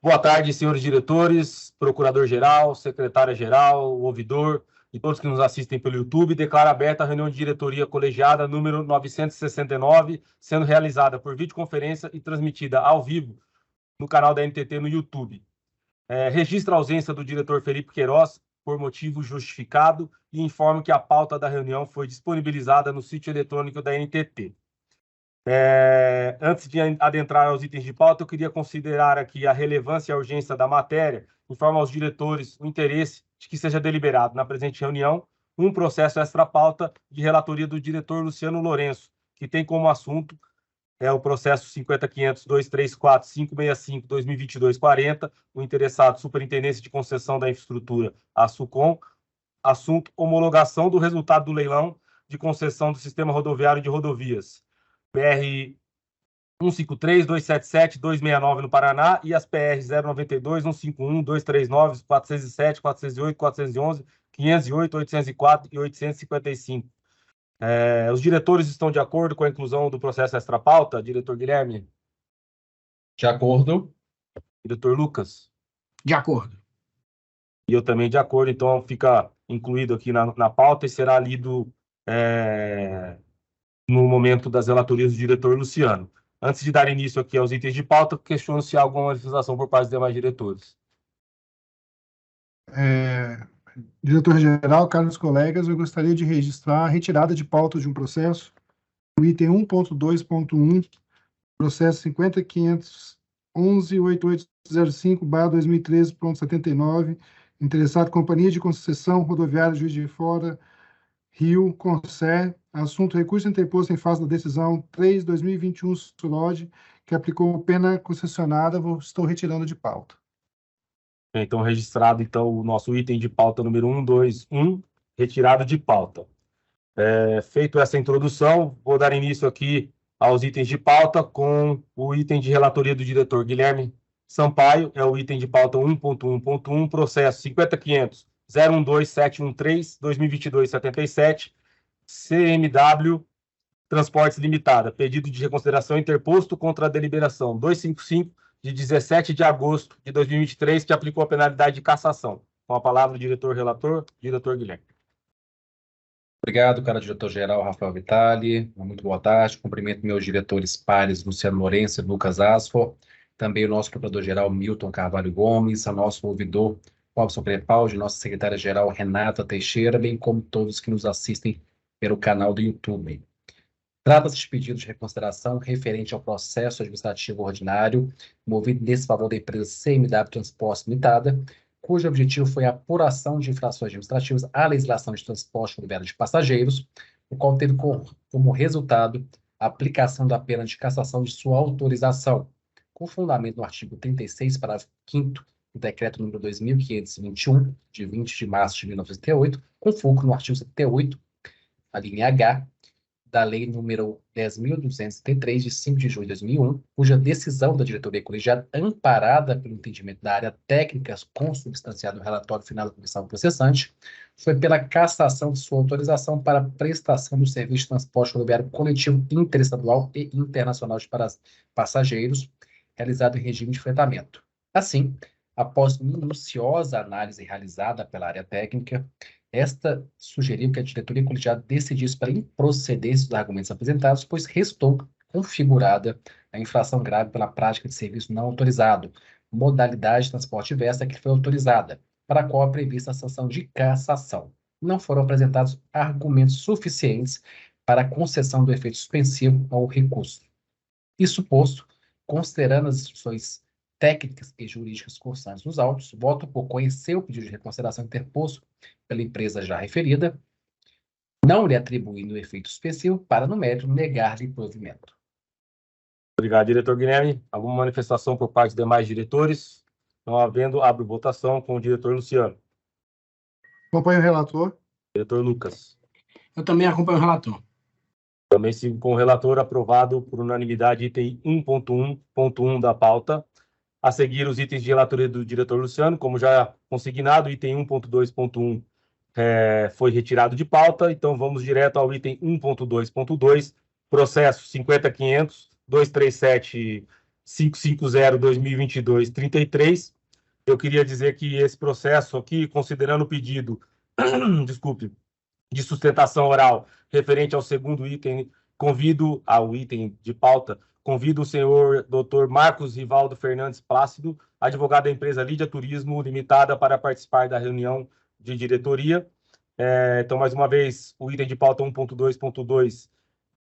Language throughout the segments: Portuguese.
Boa tarde, senhores diretores, procurador-geral, secretária-geral, ouvidor e todos que nos assistem pelo YouTube. Declaro aberta a reunião de diretoria colegiada número 969, sendo realizada por videoconferência e transmitida ao vivo no canal da NTT no YouTube. Registra a ausência do diretor Felipe Queiroz por motivo justificado e informo que a pauta da reunião foi disponibilizada no sítio eletrônico da NTT. Antes de adentrar aos itens de pauta, eu queria considerar aqui a relevância e a urgência da matéria, informar aos diretores o interesse de que seja deliberado na presente reunião um processo extra-pauta de relatoria do diretor Luciano Lourenço, que tem como assunto o processo 50.502.345.565/2022-40, o interessado Superintendência de Concessão da Infraestrutura, a SUCOM, assunto homologação do resultado do leilão de concessão do Sistema Rodoviário de Rodovias, PR 153, 277, 269 no Paraná e as PR 092, 151, 239, 407, 408, 411, 508, 804 e 855. Os diretores estão de acordo com a inclusão do processo extra-pauta? Diretor Guilherme? De acordo. Diretor Lucas? De acordo. E eu também de acordo, então fica incluído aqui na pauta e será lido no momento das relatorias do diretor Luciano. Antes de dar início aqui aos itens de pauta, questiono se há alguma manifestação por parte dos demais diretores. Diretor-geral, caros colegas, eu gostaria de registrar a retirada de pauta de um processo, o item 1.2.1, processo 50.511.8805/2013.79, interessado Companhia de Concessão Rodoviária Juiz de Fora, Rio, Concer, assunto recurso interposto em face da decisão 3/2021 SULOD, que aplicou pena concessionada, estou retirando de pauta. Então, registrado o nosso item de pauta número 121, retirado de pauta. Feito essa introdução, vou dar início aqui aos itens de pauta com o item de relatoria do diretor Guilherme Sampaio, é o item de pauta 1.1.1, processo 50.500.012.713/2022-77, CMW Transportes Limitada, pedido de reconsideração interposto contra a deliberação 255 de 17 de agosto de 2023, que aplicou a penalidade de cassação. Com a palavra o diretor-relator, diretor Guilherme. Obrigado, cara diretor-geral Rafael Vitali. Muito boa tarde. Cumprimento meus diretores pares Luciano Lourenço e Lucas Asfor. Também o nosso procurador-geral Milton Carvalho Gomes, a nosso ouvidor Robson Crepaldi, nossa secretária-geral Renata Teixeira, bem como todos que nos assistem pelo canal do YouTube. Trata-se de pedido de reconsideração referente ao processo administrativo ordinário movido nesse favor da empresa CMW Transportes Limitada, cujo objetivo foi a apuração de infrações administrativas à legislação de transporte rodoviário de passageiros, o qual teve como resultado a aplicação da pena de cassação de sua autorização, com fundamento no artigo 36, parágrafo 5º do Decreto número 2.521, de 20 de março de 1978, com fulcro no artigo 78, a linha H, da Lei número 10.273, de 5 de junho de 2001, cuja decisão da diretoria colegiada, amparada pelo entendimento da área técnica consubstanciado no relatório final da comissão processante, foi pela cassação de sua autorização para a prestação do serviço de transporte rodoviário coletivo interestadual e internacional de passageiros, realizado em regime de fretamento. Assim, após minuciosa análise realizada pela área técnica, esta sugeriu que a diretoria colegiada decidisse pela improcedência dos argumentos apresentados, pois restou configurada a infração grave pela prática de serviço não autorizado, modalidade de transporte diversa que foi autorizada, para a qual é prevista a sanção de cassação. Não foram apresentados argumentos suficientes para a concessão do efeito suspensivo ao recurso. Isso posto, considerando as instruções técnicas e jurídicas constantes nos autos, voto por conhecer o pedido de reconsideração interposto pela empresa já referida, não lhe atribuindo o efeito suspensivo para, no mérito, negar-lhe provimento. Obrigado, diretor Guilherme. Alguma manifestação por parte dos demais diretores? Não havendo, abro votação com o diretor Luciano. Acompanho o relator. Diretor Lucas. Eu também acompanho o relator. Também sigo com o relator, aprovado por unanimidade item 1.1.1 da pauta. A seguir, os itens de relatoria do diretor Luciano, como já consignado, item 1.2.1 foi retirado de pauta, então vamos direto ao item 1.2.2, processo 50.500.237 550-2022-33. Eu queria dizer que esse processo aqui, considerando o pedido, desculpe, de sustentação oral referente ao segundo item, convido ao item de pauta, convido o senhor Dr. Marcos Rivaldo Fernandes Plácido, advogado da empresa Lídia Turismo Limitada, para participar da reunião de diretoria. Então, mais uma vez, o item de pauta 1.2.2,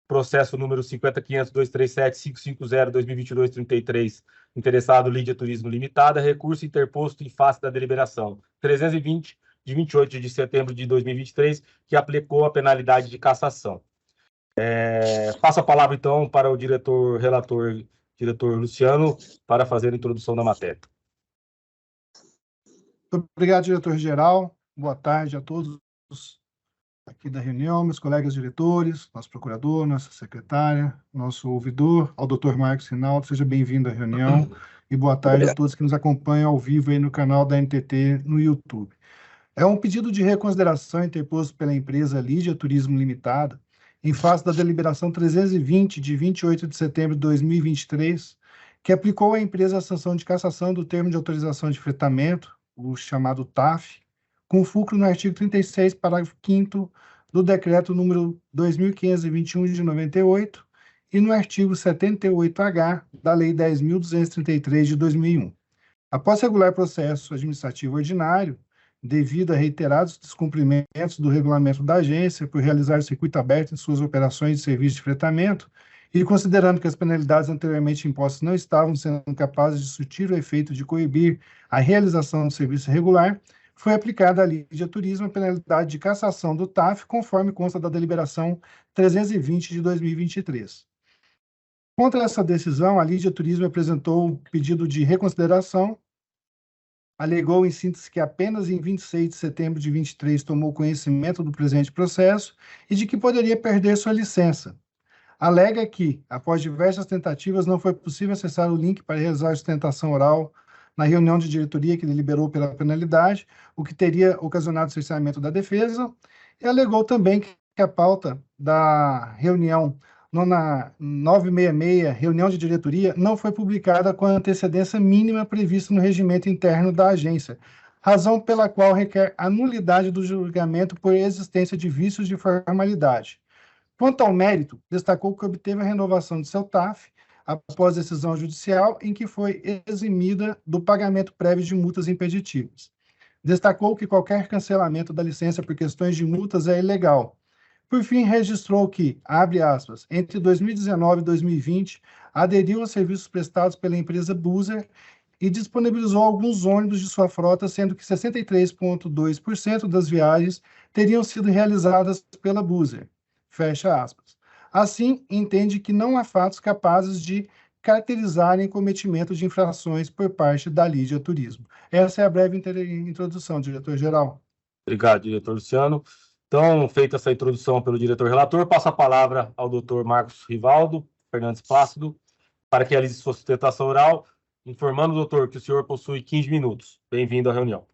processo número 50.50237.550.2022-33, interessado Lídia Turismo Limitada, recurso interposto em face da deliberação 320, de 28 de setembro de 2023, que aplicou a penalidade de cassação. Passo a palavra, então, para o diretor Luciano, para fazer a introdução da matéria. Muito obrigado, diretor-geral. Boa tarde a todos aqui da reunião, meus colegas diretores, nosso procurador, nossa secretária, nosso ouvidor, ao Dr. Marcos Rinaldo. Seja bem-vindo à reunião e boa tarde a todos que nos acompanham ao vivo aí no canal da NTT no YouTube. É um pedido de reconsideração interposto pela empresa Lídia Turismo Limitada, em face da deliberação 320, de 28 de setembro de 2023, que aplicou à empresa a sanção de cassação do termo de autorização de fretamento, o chamado TAF, com fulcro no artigo 36, parágrafo 5º do Decreto número 2.521 de 98 e no artigo 78H da Lei 10.233 de 2001. Após regular processo administrativo ordinário, devido a reiterados descumprimentos do regulamento da agência por realizar circuito aberto em suas operações de serviço de fretamento, e considerando que as penalidades anteriormente impostas não estavam sendo capazes de surtir o efeito de coibir a realização do serviço regular, foi aplicada à Lídia Turismo a penalidade de cassação do TAF, conforme consta da deliberação 320 de 2023. Contra essa decisão, a Lídia Turismo apresentou pedido de reconsideração, alegou em síntese que apenas em 26 de setembro de 23 tomou conhecimento do presente processo e de que poderia perder sua licença. Alega que, após diversas tentativas, não foi possível acessar o link para realizar a sustentação oral na reunião de diretoria que deliberou pela penalidade, o que teria ocasionado o cerceamento da defesa, e alegou também que a pauta da reunião 966, reunião de diretoria, não foi publicada com a antecedência mínima prevista no regimento interno da agência, razão pela qual requer a nulidade do julgamento por existência de vícios de formalidade. Quanto ao mérito, destacou que obteve a renovação de seu TAF após decisão judicial em que foi eximida do pagamento prévio de multas impeditivas. Destacou que qualquer cancelamento da licença por questões de multas é ilegal. Por fim, registrou que, abre aspas, entre 2019 e 2020, aderiu aos serviços prestados pela empresa Buser e disponibilizou alguns ônibus de sua frota, sendo que 63,2% das viagens teriam sido realizadas pela Buser. Fecha aspas. Assim, entende que não há fatos capazes de caracterizarem cometimento de infrações por parte da Lídia Turismo. Essa é a breve introdução, diretor-geral. Obrigado, diretor Luciano. Então, feita essa introdução pelo diretor-relator, passo a palavra ao doutor Marcos Rivaldo Fernandes Plácido para que realize sua sustentação oral, informando, doutor, que o senhor possui 15 minutos. Bem-vindo à reunião.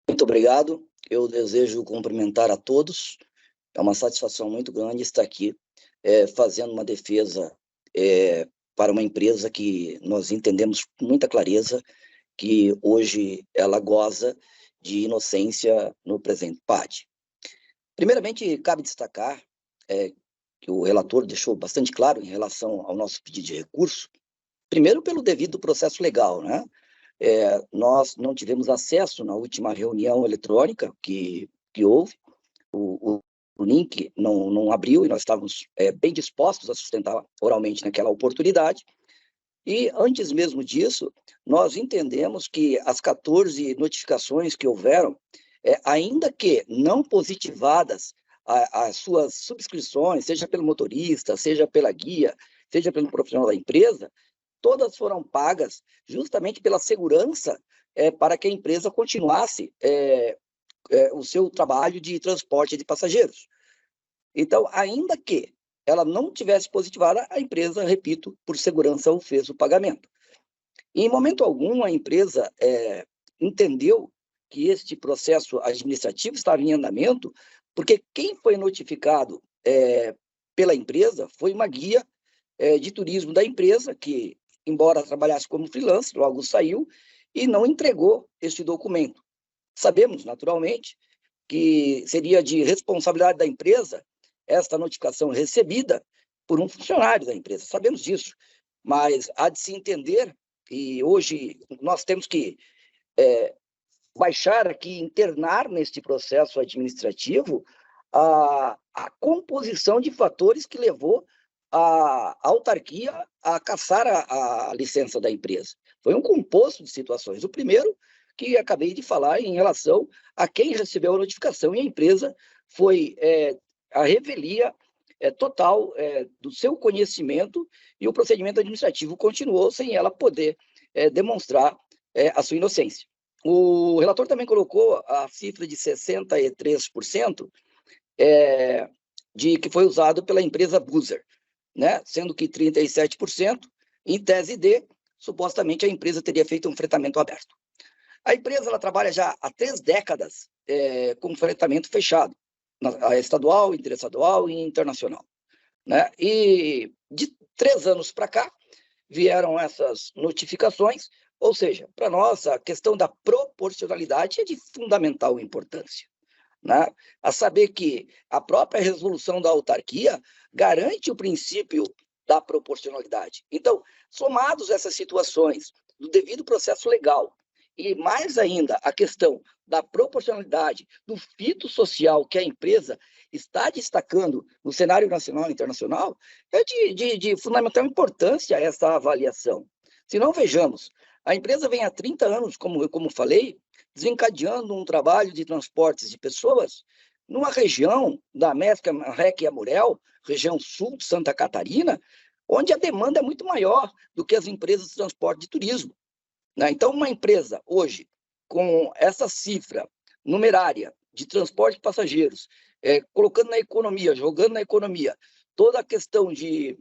Muito obrigado. Eu desejo cumprimentar a todos. É uma satisfação muito grande estar aqui fazendo uma defesa para uma empresa que nós entendemos com muita clareza que hoje ela goza de inocência no presente PAD. Primeiramente, cabe destacar que o relator deixou bastante claro em relação ao nosso pedido de recurso, primeiro pelo devido processo legal, né? Nós não tivemos acesso na última reunião eletrônica que houve, o link não abriu e nós estávamos bem dispostos a sustentar oralmente naquela oportunidade. E antes mesmo disso, nós entendemos que as 14 notificações que houveram, ainda que não positivadas as suas subscrições, seja pelo motorista, seja pela guia, seja pelo profissional da empresa, todas foram pagas justamente pela segurança para que a empresa continuasse o seu trabalho de transporte de passageiros. Então, ainda que ela não tivesse positivada, a empresa, repito, por segurança, fez o pagamento. E, em momento algum, a empresa entendeu que este processo administrativo estava em andamento, porque quem foi notificado pela empresa foi uma guia de turismo da empresa, que embora trabalhasse como freelancer, logo saiu e não entregou este documento. Sabemos, naturalmente, que seria de responsabilidade da empresa esta notificação recebida por um funcionário da empresa. Sabemos disso, mas há de se entender que hoje nós temos que baixar aqui, internar neste processo administrativo a composição de fatores que levou a autarquia a cassar a licença da empresa. Foi um composto de situações. O primeiro, que acabei de falar em relação a quem recebeu a notificação, e a empresa foi a revelia total do seu conhecimento, e o procedimento administrativo continuou sem ela poder demonstrar a sua inocência. O relator também colocou a cifra de 63% de que foi usado pela empresa Buser, né? Sendo que 37%, em tese de, supostamente a empresa teria feito um fretamento aberto. A empresa ela trabalha já há 3 décadas com fretamento fechado, estadual, interestadual e internacional, né? E de 3 anos para cá, vieram essas notificações, ou seja, para nós a questão da proporcionalidade é de fundamental importância, né? A saber que a própria resolução da autarquia garante o princípio da proporcionalidade. Então, somados essas situações do devido processo legal e mais ainda a questão da proporcionalidade do fitossocial que a empresa está destacando no cenário nacional e internacional, é de fundamental importância essa avaliação. Se não, vejamos, a empresa vem há 30 anos, como falei, desencadeando um trabalho de transportes de pessoas numa região da Mesca, Rec e Amurel, região sul de Santa Catarina, onde a demanda é muito maior do que as empresas de transporte de turismo, né? Então, uma empresa hoje, com essa cifra numerária de transporte de passageiros, colocando na economia, jogando na economia, toda a questão de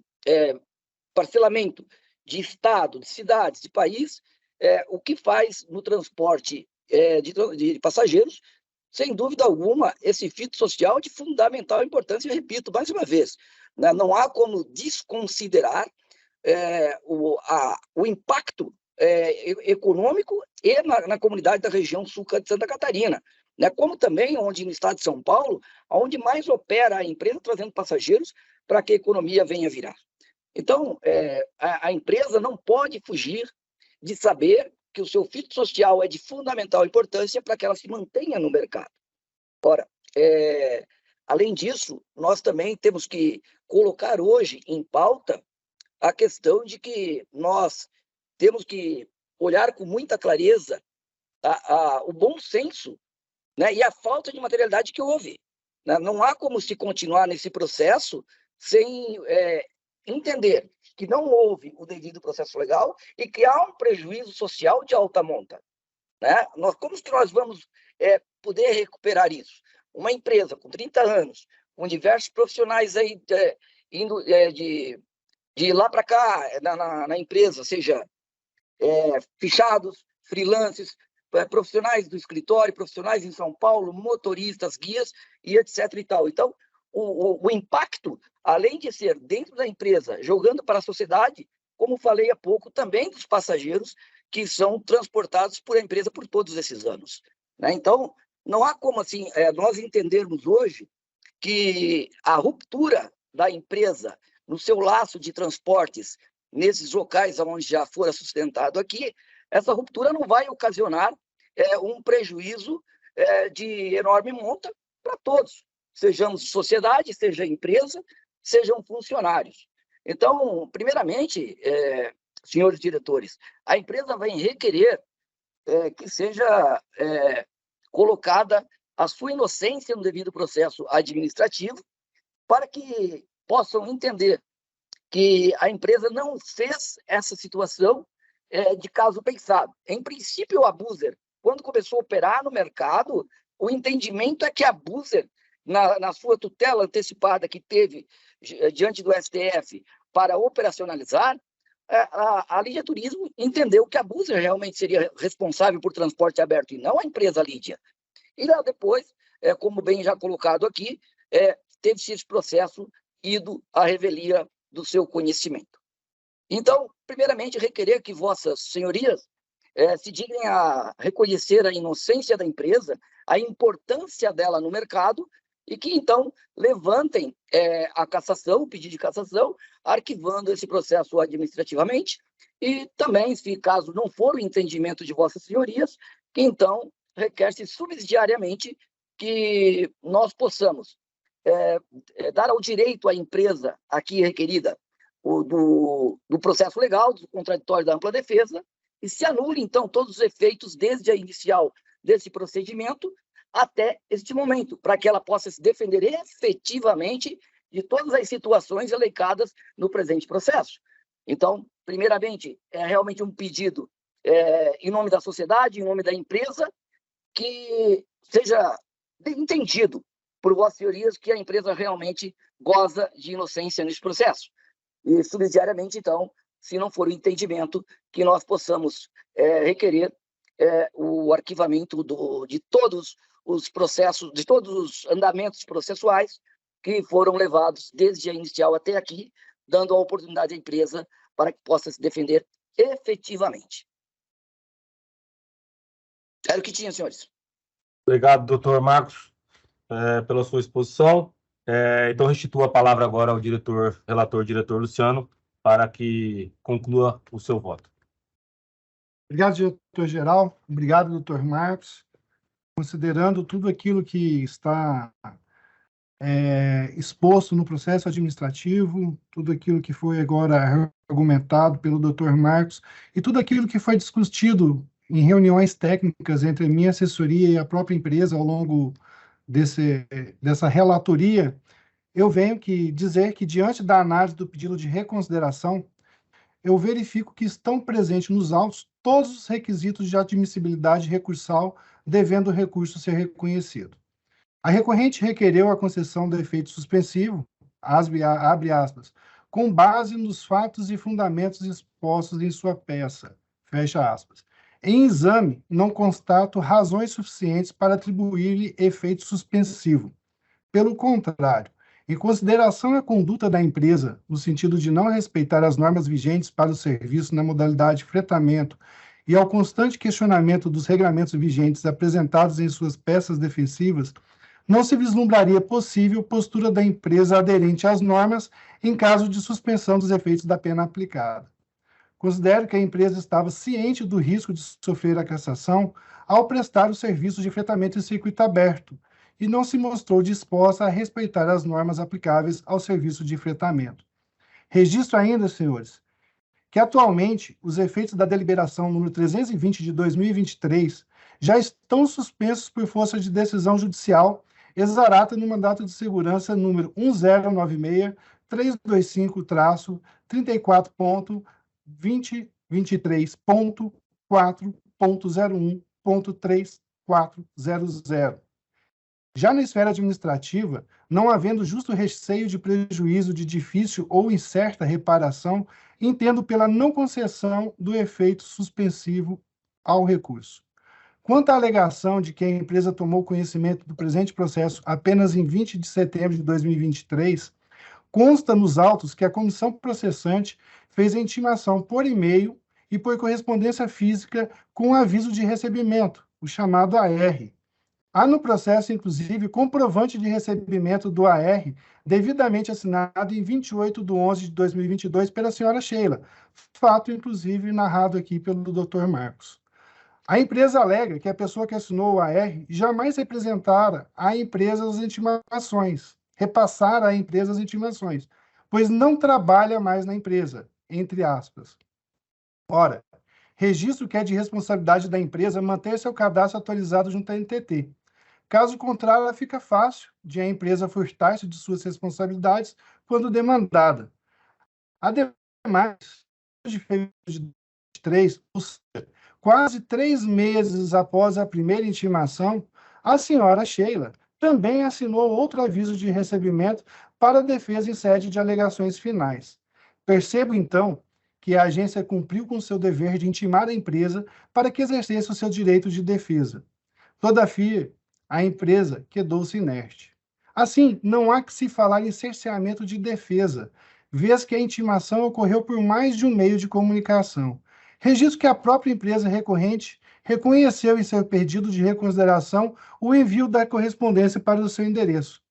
parcelamento de estado, de cidades, de país, o que faz no transporte de passageiros, sem dúvida alguma, esse fitossocial é de fundamental importância, e repito mais uma vez, né, não há como desconsiderar o impacto econômico e na comunidade da região sul de Santa Catarina, né, como também onde no estado de São Paulo, onde mais opera a empresa trazendo passageiros para que a economia venha virar. Então, a empresa não pode fugir de saber que o seu fitossocial é de fundamental importância para que ela se mantenha no mercado. Ora, além disso, nós também temos que colocar hoje em pauta a questão de que nós temos que olhar com muita clareza o bom senso, né, e a falta de materialidade que houve, né? Não há como se continuar nesse processo sem entender que não houve o devido processo legal e que há um prejuízo social de alta monta, né? Como que nós vamos poder recuperar isso? Uma empresa com 30 anos, com diversos profissionais aí indo de lá para cá na empresa, seja fichados, freelancers, profissionais do escritório, profissionais em São Paulo, motoristas, guias e etc. e tal. Então, o impacto, além de ser dentro da empresa, jogando para a sociedade, como falei há pouco, também dos passageiros que são transportados por a empresa por todos esses anos, né? Então, não há como assim nós entendermos hoje que a ruptura da empresa no seu laço de transportes nesses locais onde já fora sustentado aqui, essa ruptura não vai ocasionar um prejuízo de enorme monta para todos, sejamos sociedade, seja empresa, sejam funcionários. Então, primeiramente, senhores diretores, a empresa vai requerer que seja colocada a sua inocência no devido processo administrativo, para que possam entender que a empresa não fez essa situação de caso pensado. Em princípio, a Buser, quando começou a operar no mercado, o entendimento é que a Buser, na sua tutela antecipada que teve diante do STF para operacionalizar, a Lídia Turismo entendeu que a Buser realmente seria responsável por transporte aberto e não a empresa Lídia. E lá depois, como bem já colocado aqui, teve-se esse processo ido à revelia do seu conhecimento. Então, primeiramente, requerer que vossas senhorias se dignem a reconhecer a inocência da empresa, a importância dela no mercado, e que, então, levantem a cassação, o pedido de cassação, arquivando esse processo administrativamente, e também, se caso não for o entendimento de vossas senhorias, que, então, requer-se subsidiariamente que nós possamos dar ao direito à empresa aqui requerida do processo legal, do contraditório da ampla defesa, e se anule, então, todos os efeitos desde a inicial desse procedimento até este momento, para que ela possa se defender efetivamente de todas as situações elencadas no presente processo. Então, primeiramente, é realmente um pedido em nome da sociedade, em nome da empresa, que seja entendido por vossas senhorias que a empresa realmente goza de inocência nesse processo. E, subsidiariamente, então, se não for o entendimento, que nós possamos requerer o arquivamento de todos os processos, de todos os andamentos processuais que foram levados desde a inicial até aqui, dando a oportunidade à empresa para que possa se defender efetivamente. Era o que tinha, senhores. Obrigado, doutor Marcos, pela sua exposição. Então, restituo a palavra agora ao relator diretor Luciano, para que conclua o seu voto. Obrigado, diretor-geral. Obrigado, doutor Marcos. Considerando tudo aquilo que está exposto no processo administrativo, tudo aquilo que foi agora argumentado pelo doutor Marcos e tudo aquilo que foi discutido em reuniões técnicas entre a minha assessoria e a própria empresa ao longo dessa relatoria, eu venho dizer que, diante da análise do pedido de reconsideração, eu verifico que estão presentes nos autos todos os requisitos de admissibilidade recursal, devendo o recurso ser reconhecido. A recorrente requereu a concessão do efeito suspensivo, abre aspas, com base nos fatos e fundamentos expostos em sua peça, fecha aspas. Em exame, não constato razões suficientes para atribuir-lhe efeito suspensivo. Pelo contrário, em consideração à conduta da empresa, no sentido de não respeitar as normas vigentes para o serviço na modalidade fretamento e ao constante questionamento dos regramentos vigentes apresentados em suas peças defensivas, não se vislumbraria possível postura da empresa aderente às normas em caso de suspensão dos efeitos da pena aplicada. Considero que a empresa estava ciente do risco de sofrer a cassação ao prestar o serviço de fretamento em circuito aberto, e não se mostrou disposta a respeitar as normas aplicáveis ao serviço de fretamento. Registro ainda, senhores, que atualmente os efeitos da deliberação número 320 de 2023 já estão suspensos por força de decisão judicial exarata no mandato de segurança número 1096-2023.4.01.3400. Já na esfera administrativa, não havendo justo receio de prejuízo de difícil ou incerta reparação, entendo pela não concessão do efeito suspensivo ao recurso. Quanto à alegação de que a empresa tomou conhecimento do presente processo apenas em 20 de setembro de 2023, consta nos autos que a comissão processante fez a intimação por e-mail e por correspondência física com aviso de recebimento, o chamado AR. Há no processo, inclusive, comprovante de recebimento do AR devidamente assinado em 28 de 11 de 2022 pela senhora Sheila, fato, inclusive, narrado aqui pelo Dr. Marcos. A empresa alega que a pessoa que assinou o AR jamais representara à empresa as intimações, repassara à empresa as intimações, pois não trabalha mais na empresa, entre aspas. Ora, registro que é de responsabilidade da empresa manter seu cadastro atualizado junto à NTT. Caso contrário, fica fácil de a empresa furtar-se de suas responsabilidades quando demandada. Ademais, de fevereiro de 2023, ou seja, quase 3 meses após a primeira intimação, a senhora Sheila também assinou outro aviso de recebimento para a defesa em sede de alegações finais. Percebo, então, que a agência cumpriu com seu dever de intimar a empresa para que exercesse o seu direito de defesa. Todavia, a empresa quedou-se inerte. Assim, não há que se falar em cerceamento de defesa, vez que a intimação ocorreu por mais de um meio de comunicação. Registro que a própria empresa recorrente reconheceu em seu pedido de reconsideração o envio da correspondência para o seu endereço.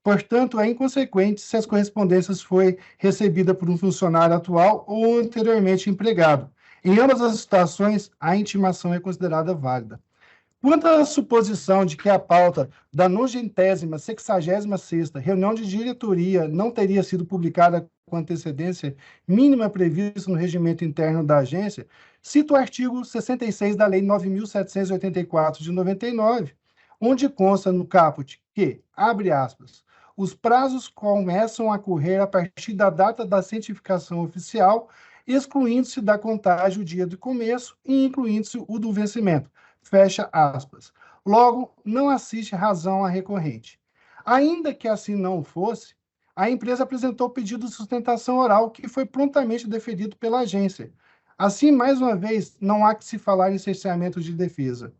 Portanto, é inconsequente se as correspondências foi recebida por um funcionário atual ou anteriormente empregado. Em ambas as situações, a intimação é considerada válida. Quanto à suposição de que a pauta da 96ª reunião de diretoria não teria sido publicada com antecedência mínima prevista no regimento interno da agência, cito o artigo 66 da Lei 9.784 de 99, onde consta no caput que, abre aspas, os prazos começam a correr a partir da data da cientificação oficial, excluindo-se da contagem o dia de começo e incluindo-se o do vencimento. Fecha aspas. Logo, não assiste razão à recorrente. Ainda que assim não fosse, a empresa apresentou pedido de sustentação oral que foi prontamente deferido pela agência. Assim, mais uma vez, não há que se falar em cerceamento de defesa.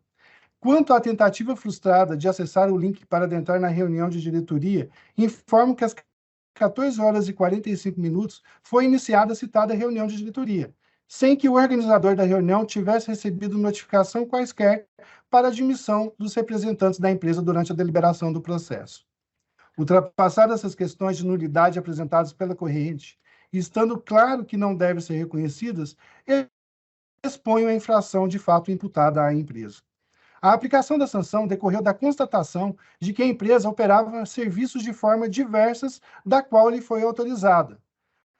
Quanto à tentativa frustrada de acessar o link para adentrar na reunião de diretoria, informo que às 14 horas e 45 minutos foi iniciada a citada reunião de diretoria, sem que o organizador da reunião tivesse recebido notificação quaisquer para a admissão dos representantes da empresa durante a deliberação do processo. Ultrapassadas essas questões de nulidade apresentadas pela corrente, e estando claro que não devem ser reconhecidas, exponho a infração de fato imputada à empresa. A aplicação da sanção decorreu da constatação de que a empresa operava serviços de forma diversas da qual lhe foi autorizada.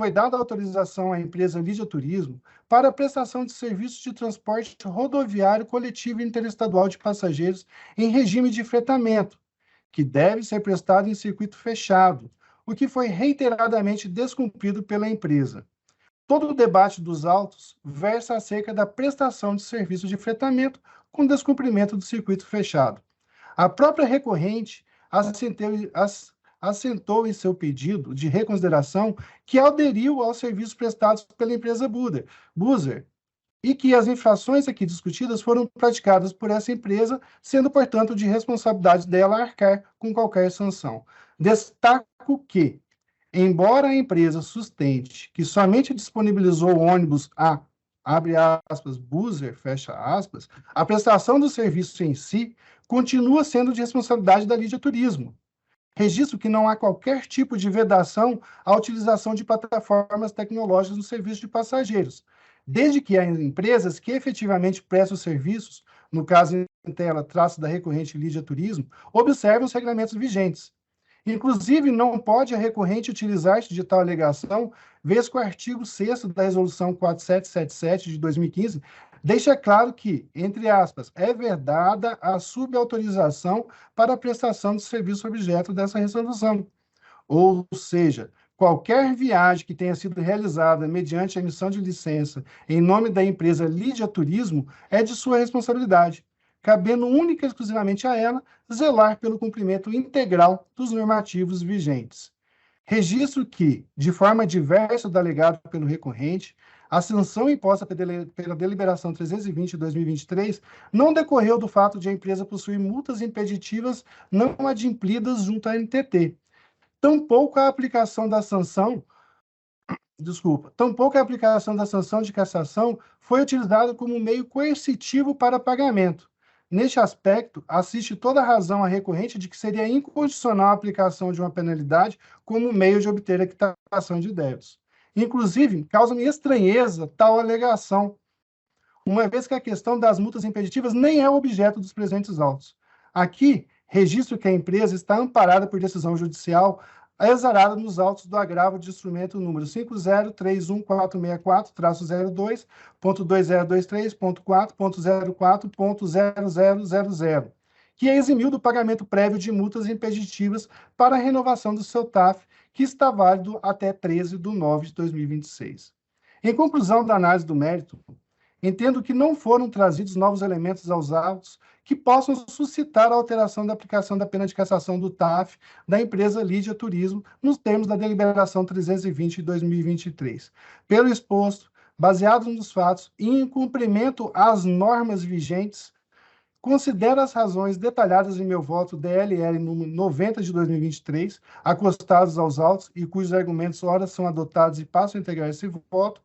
Foi dada autorização à empresa Lídia Turismo para a prestação de serviços de transporte rodoviário coletivo interestadual de passageiros em regime de fretamento, que deve ser prestado em circuito fechado, o que foi reiteradamente descumprido pela empresa. Todo o debate dos autos versa acerca da prestação de serviços de fretamento com descumprimento do circuito fechado. A própria recorrente assentou em seu pedido de reconsideração que aderiu aos serviços prestados pela empresa Buser e que as infrações aqui discutidas foram praticadas por essa empresa, sendo, portanto, de responsabilidade dela arcar com qualquer sanção. Destaco que, embora a empresa sustente que somente disponibilizou o ônibus a, abre aspas, Buser, fecha aspas, a prestação do serviço em si continua sendo de responsabilidade da Lídia Turismo. Registro que não há qualquer tipo de vedação à utilização de plataformas tecnológicas no serviço de passageiros, desde que as empresas que efetivamente prestam serviços, no caso em tela, traço da recorrente Lídia Turismo, observem os regulamentos vigentes. Inclusive, não pode a recorrente utilizar-se de tal alegação, vez que o artigo 6º da Resolução 4777 de 2015 deixa claro que, entre aspas, é vedada a subautorização para a prestação de serviço objeto dessa resolução. Ou seja, qualquer viagem que tenha sido realizada mediante a emissão de licença em nome da empresa Lídia Turismo é de sua responsabilidade, cabendo única e exclusivamente a ela zelar pelo cumprimento integral dos normativos vigentes. Registro que, de forma diversa da alegada pelo recorrente, a sanção imposta pela deliberação 320 de 2023 não decorreu do fato de a empresa possuir multas impeditivas não adimplidas junto à NTT. Tampouco a aplicação da sanção de cassação foi utilizada como meio coercitivo para pagamento. Neste aspecto, assiste toda a razão à recorrente de que seria inconstitucional a aplicação de uma penalidade como meio de obter a quitação de débitos. Inclusive, causa-me estranheza tal alegação, uma vez que a questão das multas impeditivas nem é o objeto dos presentes autos. Aqui, registro que a empresa está amparada por decisão judicial exarada nos autos do agravo de instrumento número 5031464-02.2023.4.04.0000, que eximiu do pagamento prévio de multas impeditivas para a renovação do seu TAF, que está válido até 13 de nove de 2026. Em conclusão da análise do mérito, entendo que não foram trazidos novos elementos aos autos que possam suscitar a alteração da aplicação da pena de cassação do TAF da empresa Lídia Turismo nos termos da deliberação 320 de 2023. Pelo exposto, baseado nos fatos e em cumprimento às normas vigentes, considero as razões detalhadas em meu voto DLL número 90 de 2023, acostados aos autos e cujos argumentos ora são adotados e passam a integrar esse voto.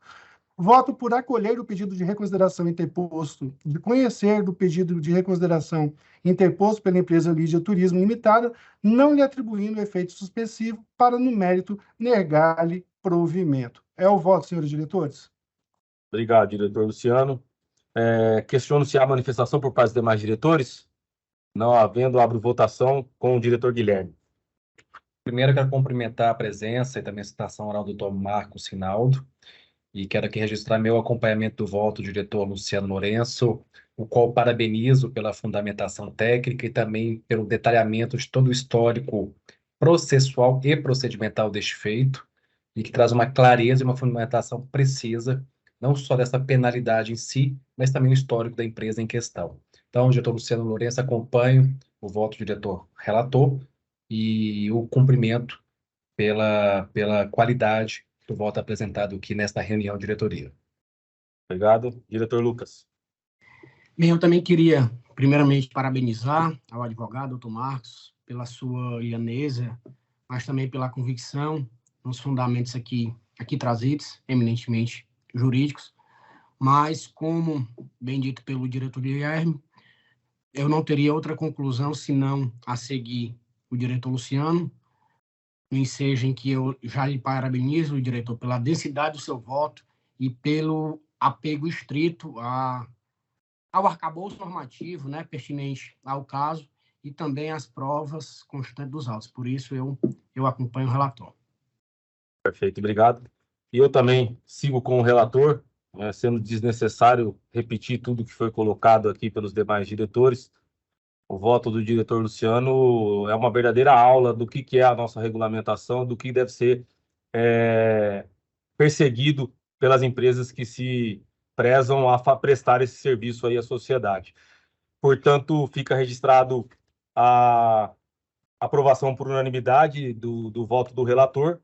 Voto por acolher o pedido de reconsideração interposto, de conhecer do pedido de reconsideração interposto pela empresa Lídia Turismo Limitada, não lhe atribuindo efeito suspensivo para, no mérito, negar-lhe provimento. É o voto, senhores diretores? Obrigado, diretor Luciano. Questiono se há manifestação por parte dos demais diretores. Não havendo, abro votação com o diretor Guilherme. Primeiro, eu quero cumprimentar a presença e também a citação oral do Dr. Marcos Rinaldo. E quero aqui registrar meu acompanhamento do voto do diretor Luciano Lourenço, o qual parabenizo pela fundamentação técnica e também pelo detalhamento de todo o histórico processual e procedimental deste feito, e que traz uma clareza e uma fundamentação precisa, não só dessa penalidade em si, mas também o histórico da empresa em questão. Então, diretor Luciano Lourenço, acompanho o voto do diretor relator e o cumprimento pela qualidade do voto apresentado aqui nesta reunião de diretoria. Obrigado. Diretor Lucas. Bem, eu também queria, primeiramente, parabenizar ao advogado, doutor Marcos, pela sua lhaneza, mas também pela convicção nos fundamentos aqui trazidos, eminentemente jurídicos, mas, como bem dito pelo diretor Guilherme, eu não teria outra conclusão senão a seguir o diretor Luciano, no ensejo em que eu já lhe parabenizo, diretor, pela densidade do seu voto e pelo apego estrito ao arcabouço normativo, né, pertinente ao caso, e também às provas constantes dos autos. Por isso, eu acompanho o relator. Perfeito, obrigado. E eu também sigo com o relator, sendo desnecessário repetir tudo que foi colocado aqui pelos demais diretores. O voto do diretor Luciano é uma verdadeira aula do que é a nossa regulamentação, do que deve ser perseguido pelas empresas que se prezam a prestar esse serviço aí à sociedade. Portanto, fica registrado a aprovação por unanimidade do voto do relator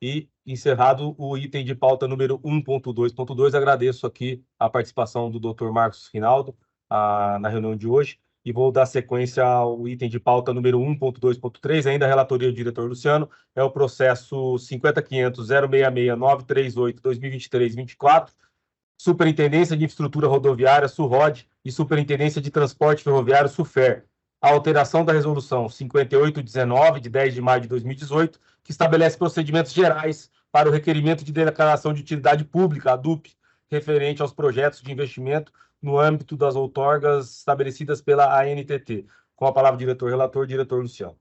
e encerrado o item de pauta número 1.2.2. Agradeço aqui a participação do Dr. Marcos Rinaldo na reunião de hoje. E vou dar sequência ao item de pauta número 1.2.3, ainda a relatoria do diretor Luciano, é o processo 50.500.066.938/2023-24, Superintendência de Infraestrutura Rodoviária, SURROD, e Superintendência de Transporte Ferroviário, SUFER. A alteração da resolução 5819, de 10 de maio de 2018, que estabelece procedimentos gerais para o requerimento de declaração de utilidade pública, a DUP, referente aos projetos de investimento no âmbito das outorgas estabelecidas pela ANTT. Com a palavra, diretor-relator, diretor Luciano.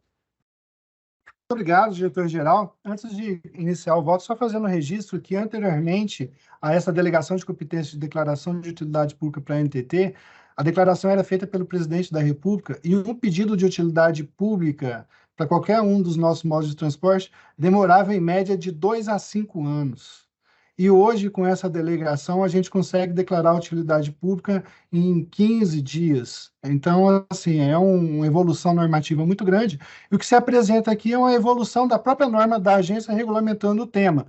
Muito obrigado, diretor-geral. Antes de iniciar o voto, só fazendo um registro que, anteriormente a essa delegação de competência de declaração de utilidade pública para a ANTT, a declaração era feita pelo presidente da República e um pedido de utilidade pública para qualquer um dos nossos modos de transporte demorava, em média, de 2 a 5 anos. E hoje, com essa delegação, a gente consegue declarar utilidade pública em 15 dias. Então, assim, é uma evolução normativa muito grande. E o que se apresenta aqui é uma evolução da própria norma da agência regulamentando o tema.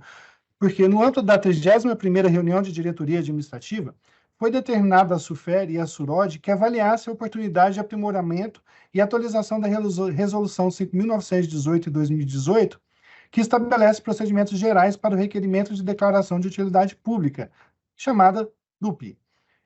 Porque no âmbito da 31ª reunião de diretoria administrativa, foi determinada a SUFER e a SUROD que avaliasse a oportunidade de aprimoramento e atualização da Resolução 5.918 de 2018, que estabelece procedimentos gerais para o requerimento de declaração de utilidade pública, chamada DUP,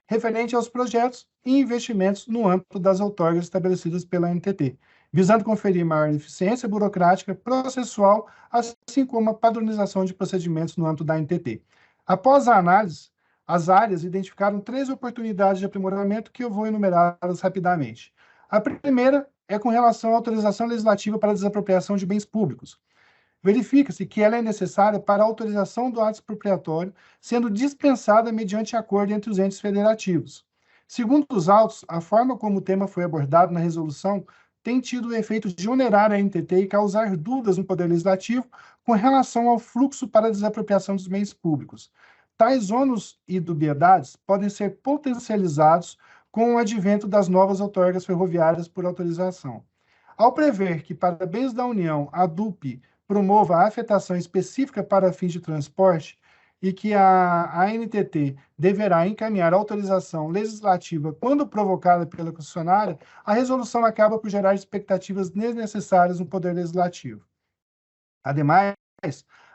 referente aos projetos e investimentos no âmbito das outorgas estabelecidas pela ANTT, visando conferir maior eficiência burocrática, processual, assim como a padronização de procedimentos no âmbito da ANTT. Após a análise, as áreas identificaram 3 oportunidades de aprimoramento que eu vou enumerá-las rapidamente. A primeira é com relação à autorização legislativa para desapropriação de bens públicos. Verifica-se que ela é necessária para a autorização do ato expropriatório, sendo dispensada mediante acordo entre os entes federativos. Segundo os autos, a forma como o tema foi abordado na resolução tem tido o efeito de onerar a ANTT e causar dúvidas no Poder Legislativo com relação ao fluxo para a desapropriação dos bens públicos. Tais ônus e dubiedades podem ser potencializados com o advento das novas outorgas ferroviárias por autorização. Ao prever que, para bens da União, a DUP promova a afetação específica para fins de transporte, e que a ANTT deverá encaminhar autorização legislativa quando provocada pela concessionária, a resolução acaba por gerar expectativas desnecessárias no Poder Legislativo. Ademais,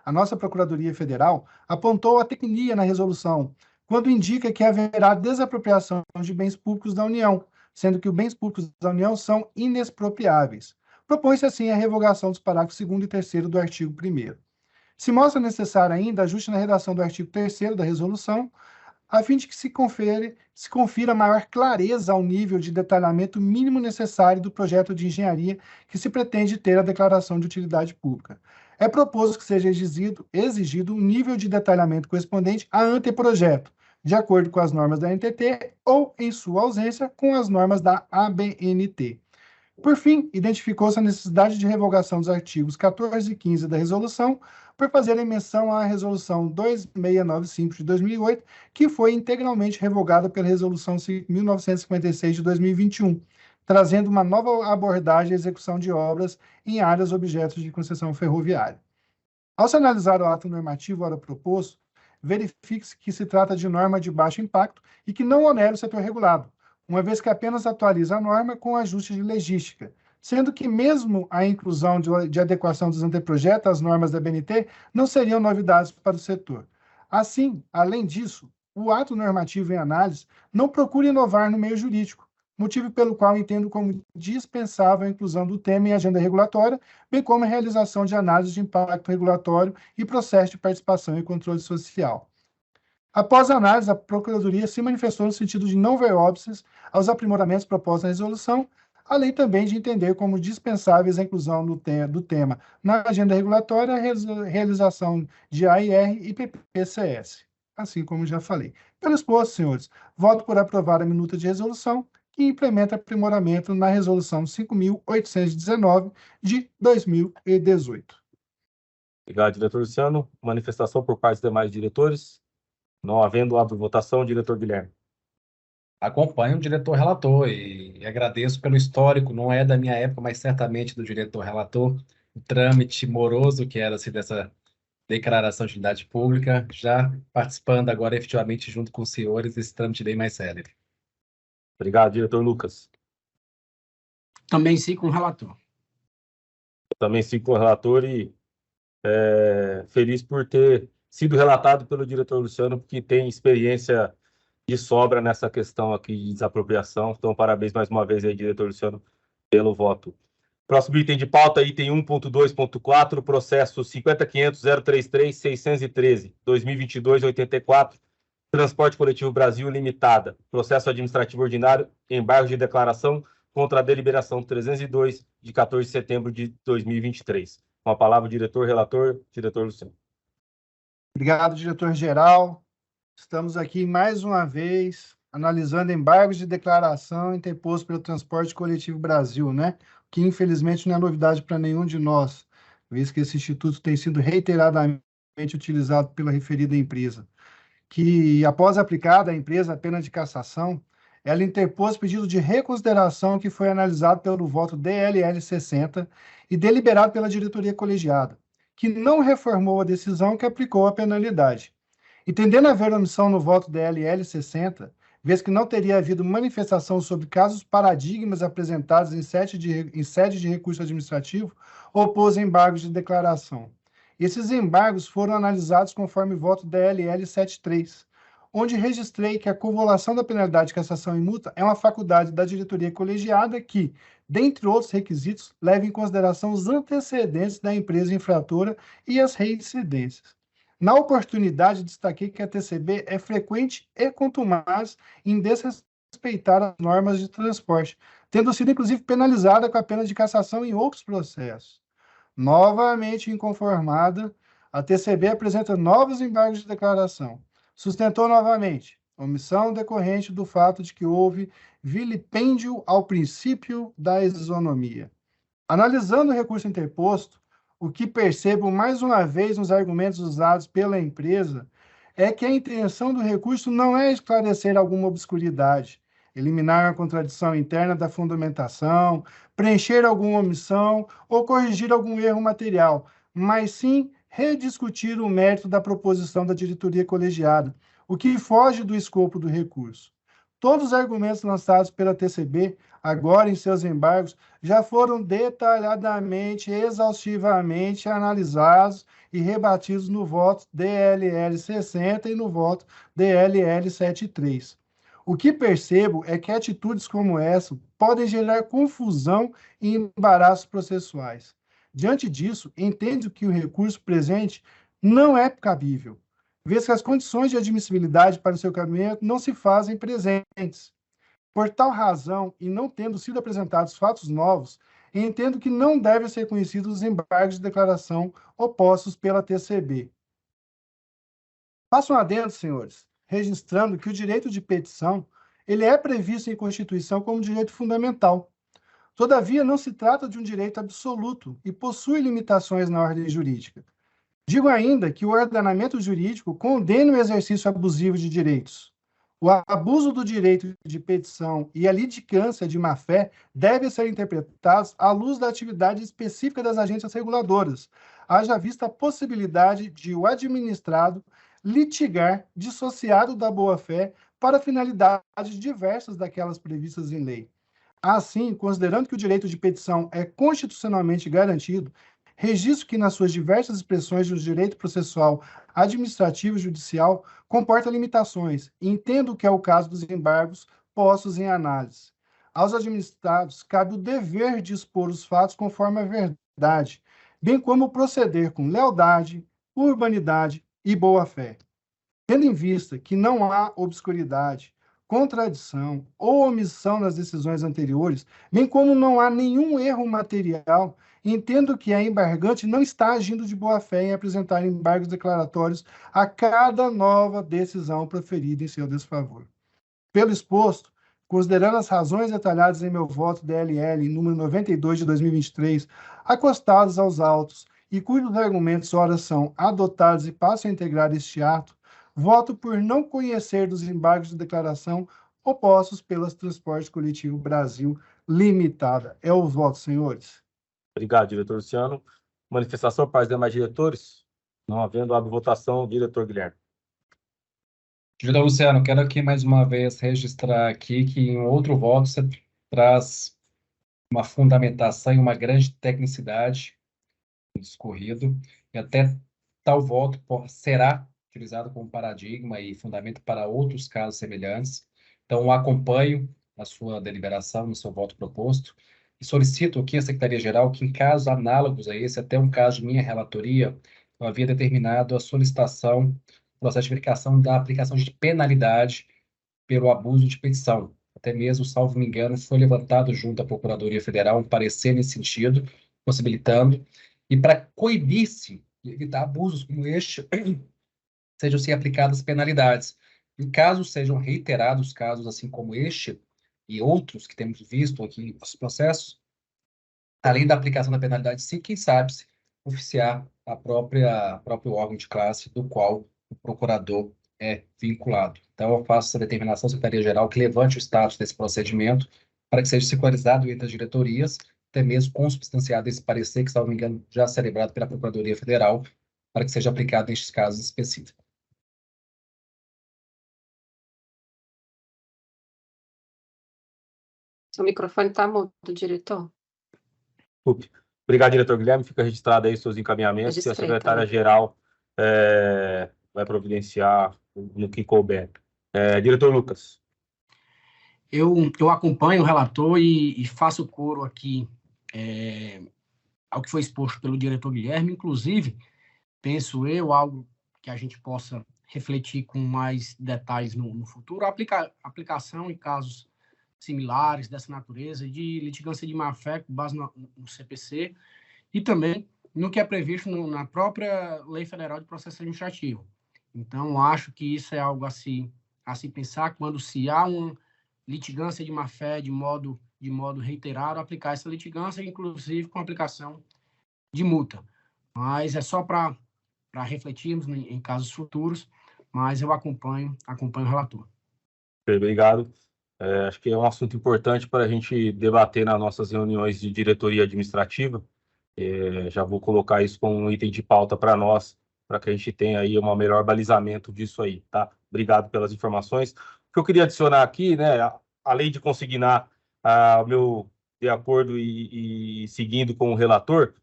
a nossa Procuradoria Federal apontou a tecnia na resolução, quando indica que haverá desapropriação de bens públicos da União, sendo que os bens públicos da União são inexpropriáveis. Propõe-se, assim, a revogação dos parágrafos 2º e 3º do artigo 1º. Se mostra necessário ainda ajuste na redação do artigo 3º da resolução, a fim de que se confira maior clareza ao nível de detalhamento mínimo necessário do projeto de engenharia que se pretende ter a declaração de utilidade pública. É proposto que seja exigido um nível de detalhamento correspondente a anteprojeto, de acordo com as normas da ANTT ou, em sua ausência, com as normas da ABNT. Por fim, identificou-se a necessidade de revogação dos artigos 14 e 15 da resolução, por fazerem menção à Resolução 2695 de 2008, que foi integralmente revogada pela Resolução 1956 de 2021, trazendo uma nova abordagem à execução de obras em áreas objetos de concessão ferroviária. Ao se analisar o ato normativo ora proposto, verifique-se que se trata de norma de baixo impacto e que não onera o setor regulado, uma vez que apenas atualiza a norma com ajuste de legística, sendo que mesmo a inclusão de adequação dos anteprojetos às normas da BNT não seriam novidades para o setor. Assim, além disso, o ato normativo em análise não procura inovar no meio jurídico, motivo pelo qual entendo como dispensável a inclusão do tema em agenda regulatória, bem como a realização de análise de impacto regulatório e processo de participação e controle social. Após a análise, a Procuradoria se manifestou no sentido de não ver óbices aos aprimoramentos propostos na resolução, além também de entender como dispensáveis a inclusão do tema na agenda regulatória, a realização de AIR e PPCS, assim como já falei. Pelo exposto, senhores, voto por aprovar a minuta de resolução que implementa aprimoramento na resolução 5.819 de 2018. Obrigado, diretor Luciano. Manifestação por parte dos demais diretores. Não havendo, abro votação, diretor Guilherme. Acompanho o diretor relator e agradeço pelo histórico, não é da minha época, mas certamente do diretor relator, o trâmite moroso que era assim, dessa declaração de utilidade pública, já participando agora efetivamente junto com os senhores desse trâmite bem mais célere. Obrigado, diretor Lucas. Também sim com o relator. Também sigo com o relator e feliz por ter sido relatado pelo diretor Luciano, porque tem experiência de sobra nessa questão aqui de desapropriação. Então, parabéns mais uma vez aí, diretor Luciano, pelo voto. Próximo item de pauta, item 1.2.4, processo 50.500.033.613, 2022-84, Transporte Coletivo Brasil Limitada, processo administrativo ordinário, embargo de declaração contra a deliberação 302, de 14 de setembro de 2023. Com a palavra o diretor relator, diretor Luciano. Obrigado, diretor-geral. Estamos aqui mais uma vez analisando embargos de declaração interposto pelo Transporte Coletivo Brasil, né? Que infelizmente não é novidade para nenhum de nós, visto que esse instituto tem sido reiteradamente utilizado pela referida empresa. Que, após aplicada à empresa a pena de cassação, ela interpôs pedido de reconsideração que foi analisado pelo voto DLL 60 e deliberado pela diretoria colegiada, que não reformou a decisão que aplicou a penalidade. Entendendo haver omissão no voto DLL 60, vez que não teria havido manifestação sobre casos paradigmas apresentados em sede de recurso administrativo, opôs embargos de declaração. Esses embargos foram analisados conforme voto DLL 73, onde registrei que a cumulação da penalidade de cassação e multa é uma faculdade da diretoria colegiada que, dentre outros requisitos, leva em consideração os antecedentes da empresa infratora e as reincidências. Na oportunidade, destaquei que a TCB é frequente e contumaz em desrespeitar as normas de transporte, tendo sido, inclusive, penalizada com a pena de cassação em outros processos. Novamente inconformada, a TCB apresenta novos embargos de declaração. Sustentou novamente omissão decorrente do fato de que houve vilipêndio ao princípio da isonomia. Analisando o recurso interposto, o que percebo mais uma vez nos argumentos usados pela empresa é que a intenção do recurso não é esclarecer alguma obscuridade, eliminar a contradição interna da fundamentação, preencher alguma omissão ou corrigir algum erro material, mas sim rediscutir o mérito da proposição da diretoria colegiada, o que foge do escopo do recurso. Todos os argumentos lançados pela TCB, agora em seus embargos, já foram detalhadamente e exaustivamente analisados e rebatidos no voto DLL 60 e no voto DLL 73. O que percebo é que atitudes como essa podem gerar confusão e embaraços processuais. Diante disso, entendo que o recurso presente não é cabível, vez que as condições de admissibilidade para o seu cabimento não se fazem presentes. Por tal razão, e não tendo sido apresentados fatos novos, entendo que não devem ser conhecidos os embargos de declaração opostos pela TCB. Faço um adendo, senhores, registrando que o direito de petição ele é previsto em Constituição como direito fundamental. Todavia, não se trata de um direito absoluto e possui limitações na ordem jurídica. Digo ainda que o ordenamento jurídico condena o exercício abusivo de direitos. O abuso do direito de petição e a litigância de má-fé devem ser interpretados à luz da atividade específica das agências reguladoras, haja vista a possibilidade de o administrado litigar dissociado da boa-fé para finalidades diversas daquelas previstas em lei. Assim, considerando que o direito de petição é constitucionalmente garantido, registro que, nas suas diversas expressões do direito processual, administrativo e judicial, comporta limitações, e entendo que é o caso dos embargos postos em análise. Aos administrados, cabe o dever de expor os fatos conforme a verdade, bem como proceder com lealdade, urbanidade e boa-fé. Tendo em vista que não há obscuridade, contradição ou omissão nas decisões anteriores, bem como não há nenhum erro material, entendo que a embargante não está agindo de boa-fé em apresentar embargos declaratórios a cada nova decisão proferida em seu desfavor. Pelo exposto, considerando as razões detalhadas em meu voto DLL número 92 de 2023, acostados aos autos e cujos argumentos ora são adotados e passam a integrar este ato, voto por não conhecer dos embargos de declaração opostos pela Transporte Coletivo Brasil Limitada. É o voto, senhores. Obrigado, diretor Luciano. Manifestação para os demais diretores? Não havendo, abre votação, diretor Guilherme. Diretor Luciano, quero aqui mais uma vez registrar aqui que em outro voto você traz uma fundamentação e uma grande tecnicidade no discorrido, e até tal voto será utilizado como paradigma e fundamento para outros casos semelhantes. Então, acompanho a sua deliberação no seu voto proposto e solicito aqui à Secretaria-Geral que, em casos análogos a esse, até um caso de minha relatoria, eu havia determinado a solicitação do processo de verificação da aplicação de penalidade pelo abuso de petição. Até mesmo, salvo me engano, foi levantado junto à Procuradoria Federal um parecer nesse sentido, possibilitando, e para coibir-se e evitar abusos como este, sejam sim aplicadas penalidades. Em caso sejam reiterados casos assim como este e outros que temos visto aqui nos processos, além da aplicação da penalidade, sim, quem sabe se oficiar a próprio órgão de classe do qual o procurador é vinculado. Então, eu faço essa determinação à Secretaria-Geral que levante o status desse procedimento para que seja sincronizado entre as diretorias, até mesmo consubstanciado esse parecer, que, salvo me engano, já celebrado pela Procuradoria Federal, para que seja aplicado nestes casos específicos. Seu microfone está mudo, diretor. Obrigado, diretor Guilherme. Fica registrado aí seus encaminhamentos e a secretária-geral vai providenciar no que couber. Diretor Lucas. Eu acompanho o relator e faço coro aqui ao que foi exposto pelo diretor Guilherme. Inclusive, penso eu, algo que a gente possa refletir com mais detalhes no futuro, a aplicação em casos similares dessa natureza, de litigância de má-fé com base no CPC e também no que é previsto na própria Lei Federal de Processo Administrativo. Então, acho que isso é algo a se pensar quando se há uma litigância de má-fé de modo reiterado, aplicar essa litigância, inclusive com aplicação de multa. Mas é só para refletirmos em casos futuros, mas eu acompanho o relator. Obrigado. Acho que é um assunto importante para a gente debater nas nossas reuniões de diretoria administrativa, Já vou colocar isso como um item de pauta para nós, para que a gente tenha aí um melhor balizamento disso aí, tá? Obrigado pelas informações. O que eu queria adicionar aqui, né, além de consignar o meu de acordo e seguindo com o relator,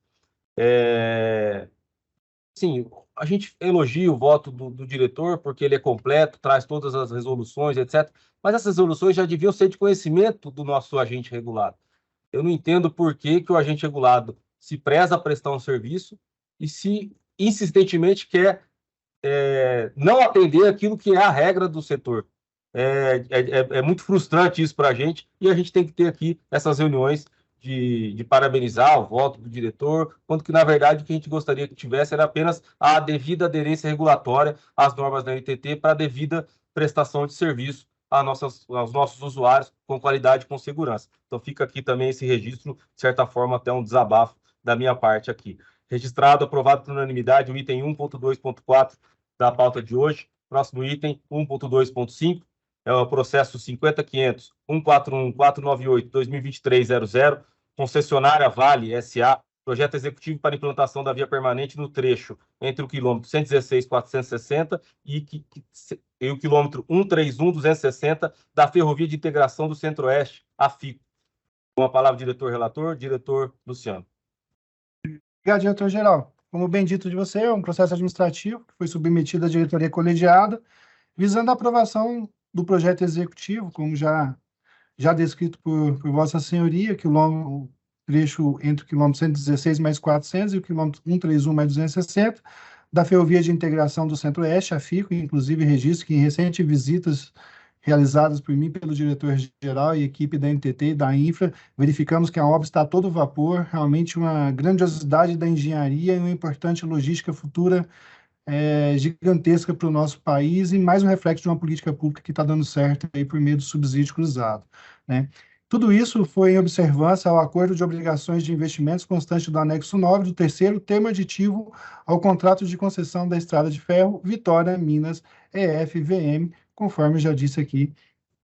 sim, a gente elogia o voto do diretor, porque ele é completo, traz todas as resoluções, etc. Mas essas resoluções já deviam ser de conhecimento do nosso agente regulado. Eu não entendo por que o agente regulado se preza a prestar um serviço e se insistentemente quer não atender aquilo que é a regra do setor. É muito frustrante isso para a gente, e a gente tem que ter aqui essas reuniões de parabenizar o voto do diretor, quando que, na verdade, o que a gente gostaria que tivesse era apenas a devida aderência regulatória às normas da NTT para a devida prestação de serviço aos nossos usuários com qualidade e com segurança. Então, fica aqui também esse registro, de certa forma, até um desabafo da minha parte aqui. Registrado, aprovado por unanimidade, o item 1.2.4 da pauta de hoje. Próximo item, 1.2.5, é o processo 50.500.141.498.2023.00, concessionária Vale S.A., projeto executivo para implantação da via permanente no trecho entre o quilômetro 116.460 e o quilômetro 131.260 da Ferrovia de Integração do Centro-Oeste, a FICO. Com a palavra, diretor-relator, diretor Luciano. Obrigado, diretor-geral. Como bem dito de você, é um processo administrativo que foi submetido à diretoria colegiada, visando a aprovação do projeto executivo, como já descrito por Vossa Senhoria, que o trecho entre o quilômetro 116 mais 400 e o quilômetro 131 mais 260, da Ferrovia de Integração do Centro-Oeste, a FICO, inclusive registro que em recentes visitas realizadas por mim, pelo diretor-geral e equipe da NTT e da Infra, verificamos que a obra está a todo vapor, realmente uma grandiosidade da engenharia e uma importante logística futura gigantesca para o nosso país e mais um reflexo de uma política pública que está dando certo aí por meio do subsídio cruzado, né? Tudo isso foi em observância ao acordo de obrigações de investimentos constante do anexo 9 do terceiro termo aditivo ao contrato de concessão da Estrada de Ferro Vitória Minas EFVM, conforme já disse aqui,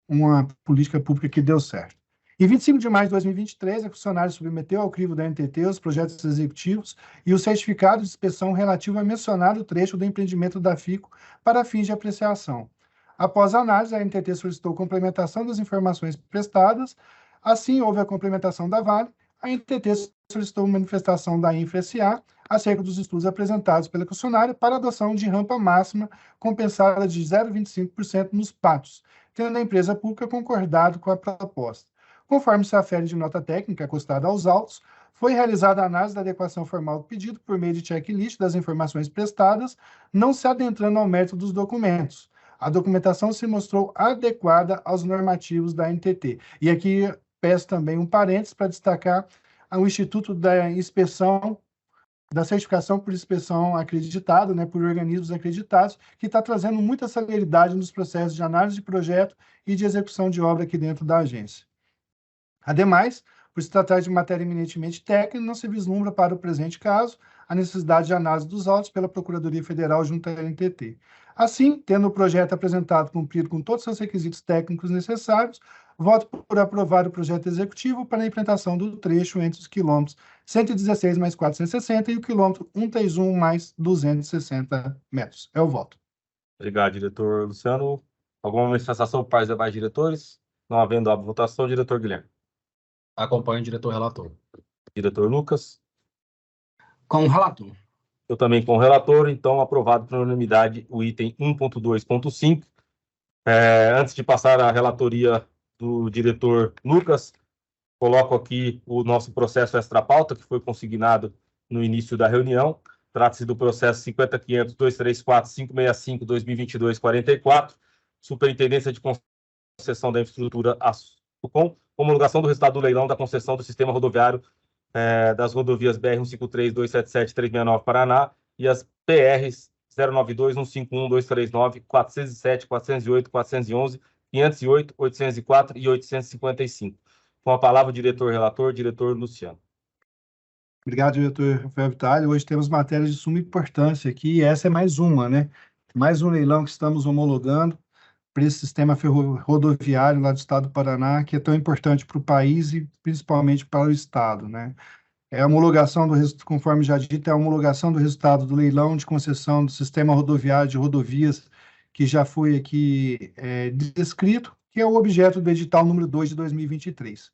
uma política pública que deu certo. Em 25 de maio de 2023, a funcionária submeteu ao crivo da NTT os projetos executivos e o certificado de inspeção relativo a mencionado trecho do empreendimento da FICO para fins de apreciação. Após a análise, a NTT solicitou complementação das informações prestadas. Assim, houve a complementação da Vale. A NTT solicitou manifestação da Infra S.A. acerca dos estudos apresentados pela concessionária para adoção de rampa máxima compensada de 0,25% nos pátios, tendo a empresa pública concordado com a proposta. Conforme se afere de nota técnica acostada aos autos, foi realizada a análise da adequação formal do pedido por meio de checklist das informações prestadas, não se adentrando ao mérito dos documentos. A documentação se mostrou adequada aos normativos da NTT. E aqui peço também um parênteses para destacar o Instituto da Inspeção, da Certificação por Inspeção acreditado, né, por organismos acreditados, que está trazendo muita celeridade nos processos de análise de projeto e de execução de obra aqui dentro da agência. Ademais, por se tratar de matéria eminentemente técnica, não se vislumbra para o presente caso a necessidade de análise dos autos pela Procuradoria Federal junto à NTT. Assim, tendo o projeto apresentado cumprido com todos os seus requisitos técnicos necessários, voto por aprovar o projeto executivo para a implantação do trecho entre os quilômetros 116 mais 460 e o quilômetro 131 mais 260 metros. É o voto. Obrigado, diretor Luciano. Alguma manifestação por parte dos demais diretores? Não havendo a votação, diretor Guilherme. Acompanho o diretor relator. Diretor Lucas. Com o relator. Eu também com o relator, então aprovado por unanimidade o item 1.2.5. Antes de passar a relatoria do diretor Lucas, coloco aqui o nosso processo extra-pauta, que foi consignado no início da reunião. Trata-se do processo 50.500.234.565.2022.44, Superintendência de Concessão da Infraestrutura ASUCOM, homologação do resultado do leilão da concessão do sistema rodoviário das rodovias BR-153, 277, 369 Paraná e as PRs 092, 151, 239, 407, 408, 411, 508, 804 e 855. Com a palavra, o diretor-relator, diretor Luciano. Obrigado, diretor Rafael Vitale. Hoje temos matérias de suma importância aqui, e essa é mais uma, né? Mais um leilão que estamos homologando para esse sistema rodoviário lá do estado do Paraná, que é tão importante para o país e principalmente para o estado, né? Conforme já dito, é a homologação do resultado do leilão de concessão do Sistema Rodoviário de Rodovias, que já foi aqui descrito, que é o objeto do edital número 2 de 2023.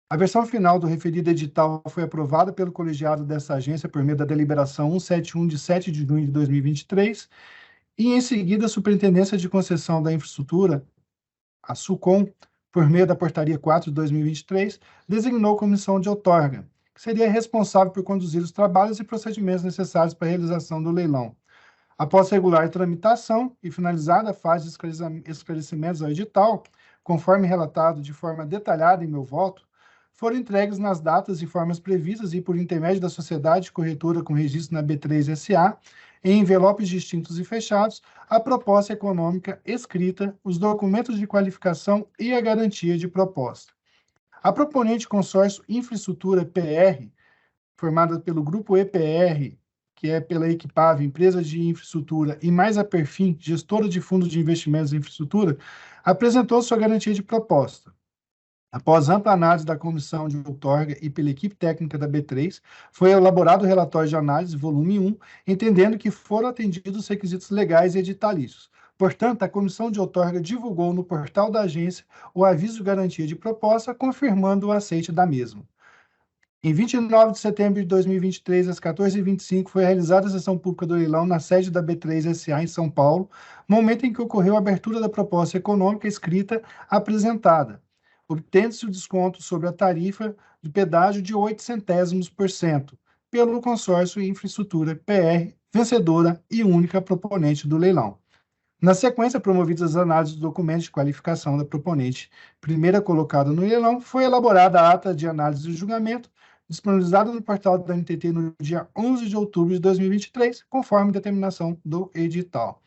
A versão final do referido edital foi aprovada pelo colegiado dessa agência por meio da deliberação 171 de 7 de junho de 2023, e em seguida a Superintendência de Concessão da Infraestrutura, a SUCOM, por meio da portaria 4 de 2023, designou comissão de outorga, que seria responsável por conduzir os trabalhos e procedimentos necessários para a realização do leilão. Após regular tramitação e finalizada a fase de esclarecimentos ao edital, conforme relatado de forma detalhada em meu voto, foram entregues nas datas e formas previstas e por intermédio da sociedade corretora com registro na B3 SA, em envelopes distintos e fechados, a proposta econômica escrita, os documentos de qualificação e a garantia de proposta. A proponente consórcio Infraestrutura PR, formada pelo Grupo EPR, que é pela Equipave, Empresa de Infraestrutura, e mais a Perfim, gestora de fundos de investimentos em infraestrutura, apresentou sua garantia de proposta. Após ampla análise da comissão de outorga e pela equipe técnica da B3, foi elaborado o relatório de análise, volume 1, entendendo que foram atendidos os requisitos legais e editalícios. Portanto, a comissão de outorga divulgou no portal da agência o aviso de garantia de proposta, confirmando o aceite da mesma. Em 29 de setembro de 2023, às 14h25, foi realizada a sessão pública do leilão na sede da B3 SA em São Paulo, momento em que ocorreu a abertura da proposta econômica escrita apresentada, obtendo-se o desconto sobre a tarifa de pedágio de 0,08 pelo consórcio Infraestrutura PR, vencedora e única proponente do leilão. Na sequência, promovidas as análises do documento de qualificação da proponente, primeira colocada no leilão, foi elaborada a ata de análise do julgamento, disponibilizada no portal da NTT no dia 11 de outubro de 2023, conforme determinação do edital.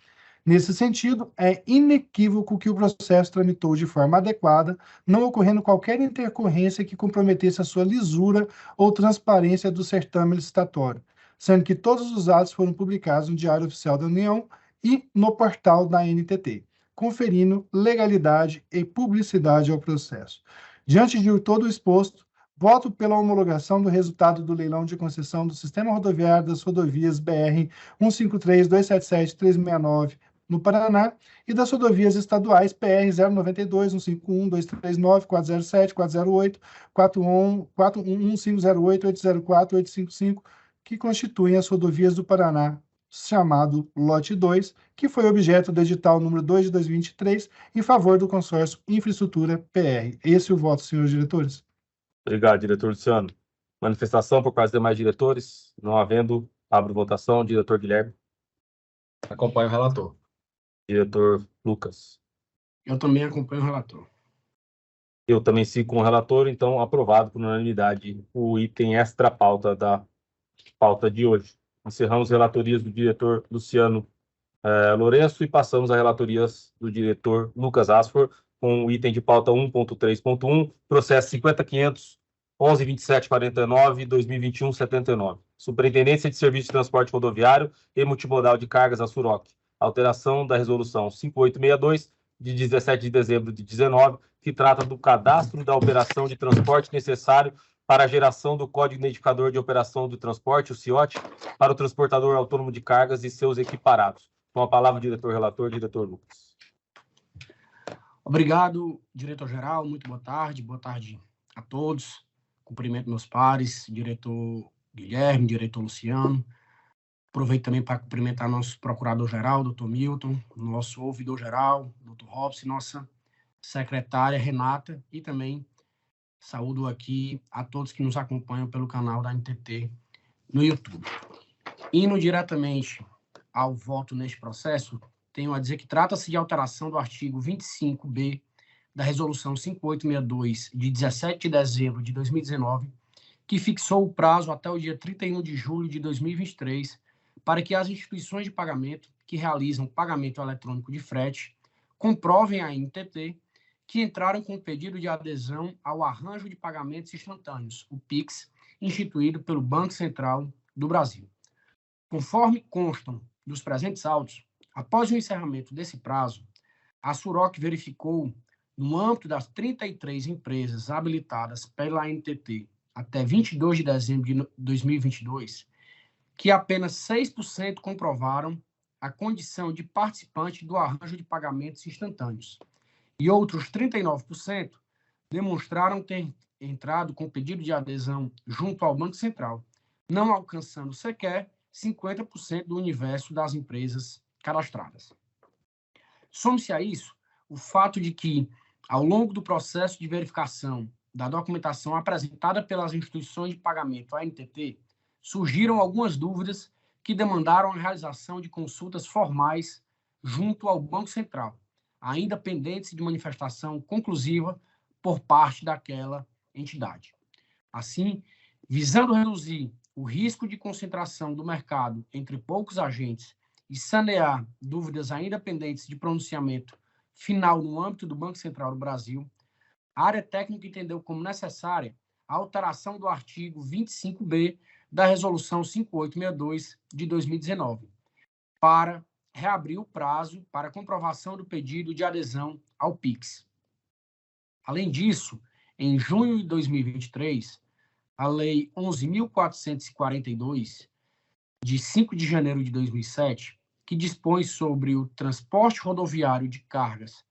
Nesse sentido, é inequívoco que o processo tramitou de forma adequada, não ocorrendo qualquer intercorrência que comprometesse a sua lisura ou transparência do certame licitatório, sendo que todos os atos foram publicados no Diário Oficial da União e no portal da NTT, conferindo legalidade e publicidade ao processo. Diante de todo o exposto, voto pela homologação do resultado do leilão de concessão do Sistema Rodoviário das Rodovias BR 153.277.369 no Paraná e das rodovias estaduais PR 092, 151, 239, 407, 408, 41508, 804, 855, que constituem as rodovias do Paraná, chamado Lote 2, que foi objeto do edital número 2 de 2023, em favor do consórcio Infraestrutura PR. Esse é o voto, senhores diretores. Obrigado, diretor Luciano. Manifestação por parte dos demais diretores? Não havendo, abro votação. Diretor Guilherme. Acompanho o relator. Diretor Lucas. Eu também acompanho o relator. Eu também sigo com o relator, então aprovado por unanimidade o item extra pauta da pauta de hoje. Encerramos relatorias do diretor Luciano Lourenço e passamos a relatorias do diretor Lucas Asfor, com o item de pauta 1.3.1, processo 50.500, 11.27.49, 2021-79. Superintendência de Serviço de Transporte Rodoviário e Multimodal de Cargas, a SUROC. Alteração da Resolução 5862, de 17 de dezembro de 19, que trata do cadastro da operação de transporte necessário para a geração do Código Identificador de Operação do Transporte, o CIOT, para o transportador autônomo de cargas e seus equiparados. Com a palavra, diretor-relator, diretor Lucas. Obrigado, diretor-geral. Muito boa tarde a todos. Cumprimento meus pares, diretor Guilherme, diretor Luciano. Aproveito também para cumprimentar nosso procurador-geral, doutor Milton, nosso ouvidor-geral, doutor Robson, nossa secretária Renata, e também saúdo aqui a todos que nos acompanham pelo canal da NTT no YouTube. Indo diretamente ao voto neste processo, tenho a dizer que trata-se de alteração do artigo 25b da Resolução 5862, de 17 de dezembro de 2019, que fixou o prazo até o dia 31 de julho de 2023 para que as instituições de pagamento que realizam pagamento eletrônico de frete comprovem à NTT que entraram com pedido de adesão ao arranjo de pagamentos instantâneos, o PIX, instituído pelo Banco Central do Brasil. Conforme constam dos presentes autos, após o encerramento desse prazo, a SUROC verificou, no âmbito das 33 empresas habilitadas pela NTT até 22 de dezembro de 2022, que apenas 6% comprovaram a condição de participante do arranjo de pagamentos instantâneos, e outros 39% demonstraram ter entrado com pedido de adesão junto ao Banco Central, não alcançando sequer 50% do universo das empresas cadastradas. Some-se a isso o fato de que, ao longo do processo de verificação da documentação apresentada pelas instituições de pagamento ANTT, surgiram algumas dúvidas que demandaram a realização de consultas formais junto ao Banco Central, ainda pendentes de manifestação conclusiva por parte daquela entidade. Assim, visando reduzir o risco de concentração do mercado entre poucos agentes e sanear dúvidas ainda pendentes de pronunciamento final no âmbito do Banco Central do Brasil, a área técnica entendeu como necessária a alteração do artigo 25B da Resolução 5862 de 2019, para reabrir o prazo para comprovação do pedido de adesão ao PIX. Além disso, em junho de 2023, a Lei 11.442, de 5 de janeiro de 2007, que dispõe sobre o transporte rodoviário de cargas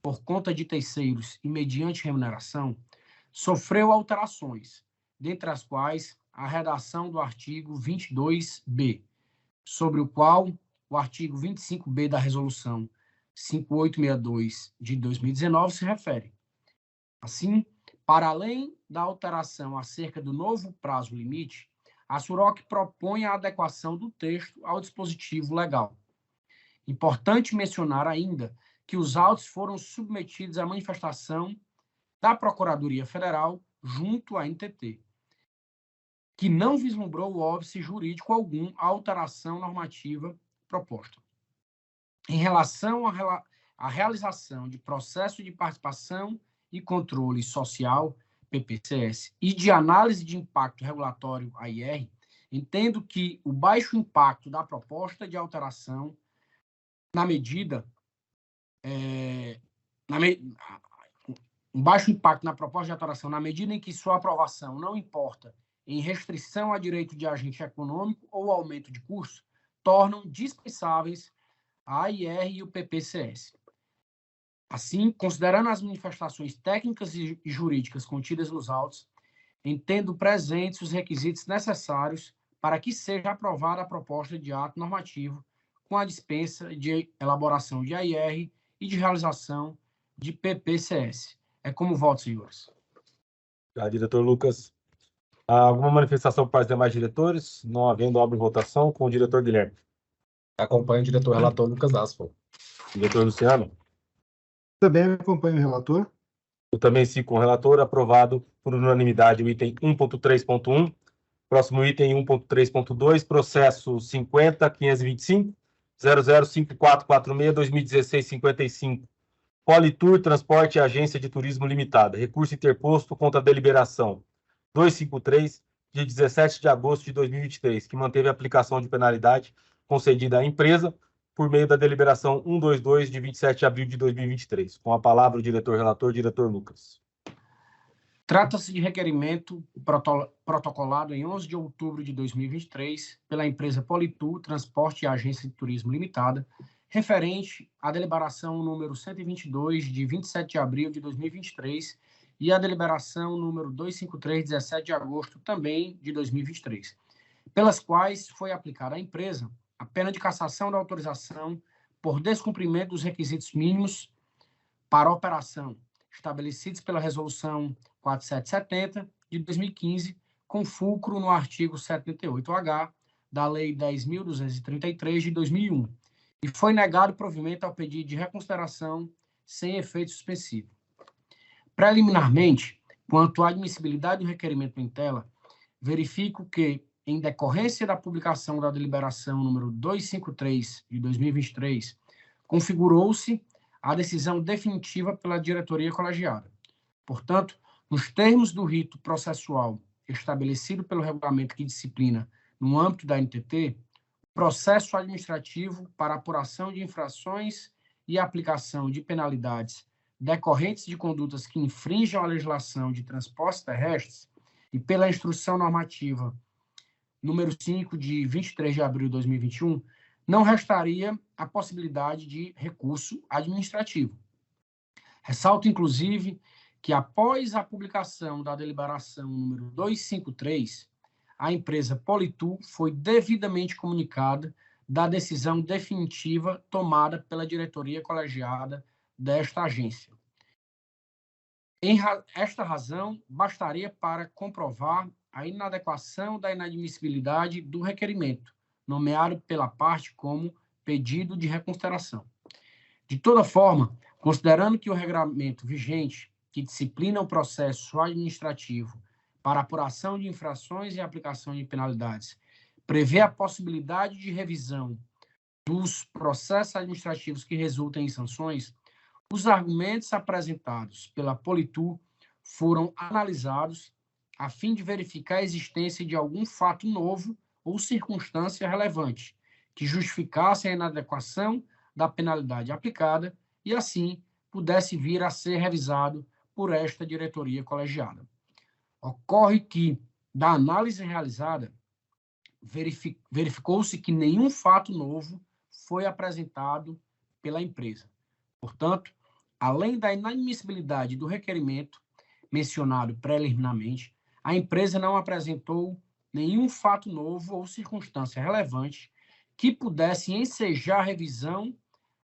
por conta de terceiros e mediante remuneração, sofreu alterações, dentre as quais a redação do artigo 22B, sobre o qual o artigo 25B da Resolução 5862 de 2019 se refere. Assim, para além da alteração acerca do novo prazo limite, a SUROC propõe a adequação do texto ao dispositivo legal. Importante mencionar ainda que os autos foram submetidos à manifestação da Procuradoria Federal junto à NTT, que não vislumbrou óbice jurídico algum à alteração normativa proposta. Em relação à realização de processo de participação e controle social, PPCS, e de análise de impacto regulatório, AIR, entendo que o baixo impacto da proposta de alteração na medida em que sua aprovação não importa em restrição a direito de agente econômico ou aumento de custo, tornam dispensáveis a AIR e o PPCS. Assim, considerando as manifestações técnicas e jurídicas contidas nos autos, entendo presentes os requisitos necessários para que seja aprovada a proposta de ato normativo com a dispensa de elaboração de AIR e de realização de PPCS. É como voto, senhores. Diretor Lucas. Alguma manifestação por parte dos demais diretores? Não havendo obra em votação, com o diretor Guilherme. Acompanho o diretor relator Lucas Asfo. Diretor Luciano. Também acompanho o relator. Eu também sigo com o relator, aprovado por unanimidade o item 1.3.1. Próximo item 1.3.2, processo 50.525, 005446, 2016, 55. Politour Transporte e Agência de Turismo Limitada. Recurso interposto contra a deliberação 253, de 17 de agosto de 2023, que manteve a aplicação de penalidade concedida à empresa por meio da deliberação 122, de 27 de abril de 2023. Com a palavra o diretor-relator, diretor Lucas. Trata-se de requerimento protocolado em 11 de outubro de 2023 pela empresa Politour Transporte e Agência de Turismo Limitada, referente à deliberação número 122, de 27 de abril de 2023, e a deliberação número 253, de 17 de agosto, também de 2023, pelas quais foi aplicada à empresa a pena de cassação da autorização por descumprimento dos requisitos mínimos para a operação, estabelecidos pela Resolução 4770, de 2015, com fulcro no artigo 78H da Lei 10.233, de 2001, e foi negado provimento ao pedido de reconsideração sem efeito suspensivo. Preliminarmente, quanto à admissibilidade do requerimento em tela, verifico que, em decorrência da publicação da deliberação número 253, de 2023, configurou-se a decisão definitiva pela diretoria colegiada. Portanto, nos termos do rito processual estabelecido pelo regulamento que disciplina no âmbito da NTT, o processo administrativo para apuração de infrações e aplicação de penalidades decorrentes de condutas que infringam a legislação de transportes terrestres e pela Instrução Normativa número 5, de 23 de abril de 2021, não restaria a possibilidade de recurso administrativo. Ressalto, inclusive, que após a publicação da deliberação número 253, a empresa Politur foi devidamente comunicada da decisão definitiva tomada pela diretoria colegiada desta agência. Esta razão bastaria para comprovar a inadequação da inadmissibilidade do requerimento, nomeado pela parte como pedido de reconsideração. De toda forma, considerando que o regulamento vigente, que disciplina o processo administrativo para apuração de infrações e aplicação de penalidades, prevê a possibilidade de revisão dos processos administrativos que resultem em sanções, os argumentos apresentados pela Politur foram analisados a fim de verificar a existência de algum fato novo ou circunstância relevante que justificasse a inadequação da penalidade aplicada e, assim, pudesse vir a ser revisado por esta diretoria colegiada. Ocorre que, da análise realizada, verificou-se que nenhum fato novo foi apresentado pela empresa. Portanto, além da inadmissibilidade do requerimento mencionado preliminarmente, a empresa não apresentou nenhum fato novo ou circunstância relevante que pudesse ensejar a revisão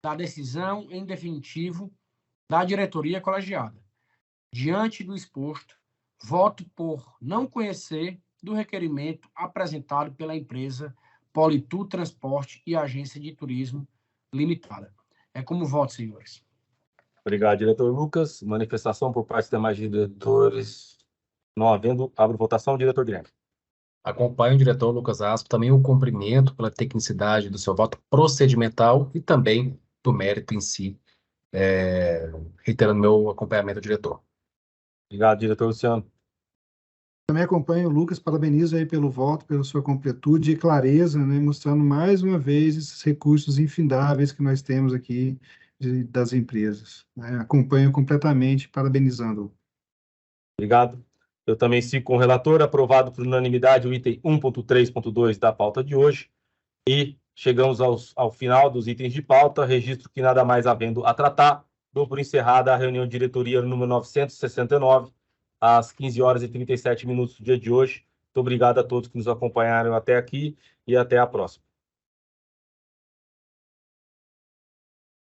da decisão em definitivo da diretoria colegiada. Diante do exposto, voto por não conhecer do requerimento apresentado pela empresa Politur Transporte e Agência de Turismo Limitada. É como voto, senhores. Obrigado, diretor Lucas. Manifestação por parte dos demais diretores. Não havendo, abro votação. Diretor Guilherme. Acompanho o diretor Lucas Aspo, também o cumprimento pela tecnicidade do seu voto procedimental e também do mérito em si, reiterando meu acompanhamento ao diretor. Obrigado, diretor Luciano. Também acompanho o Lucas, parabenizo aí pelo voto, pela sua completude e clareza, né, mostrando mais uma vez esses recursos infindáveis que nós temos aqui das empresas. Né? Acompanho completamente, parabenizando. Obrigado. Eu também sigo com o relator, aprovado por unanimidade o item 1.3.2 da pauta de hoje. E chegamos ao final dos itens de pauta, registro que nada mais havendo a tratar, dou por encerrada a reunião de diretoria número 969, às 15h37 do dia de hoje. Muito obrigado a todos que nos acompanharam até aqui e até a próxima.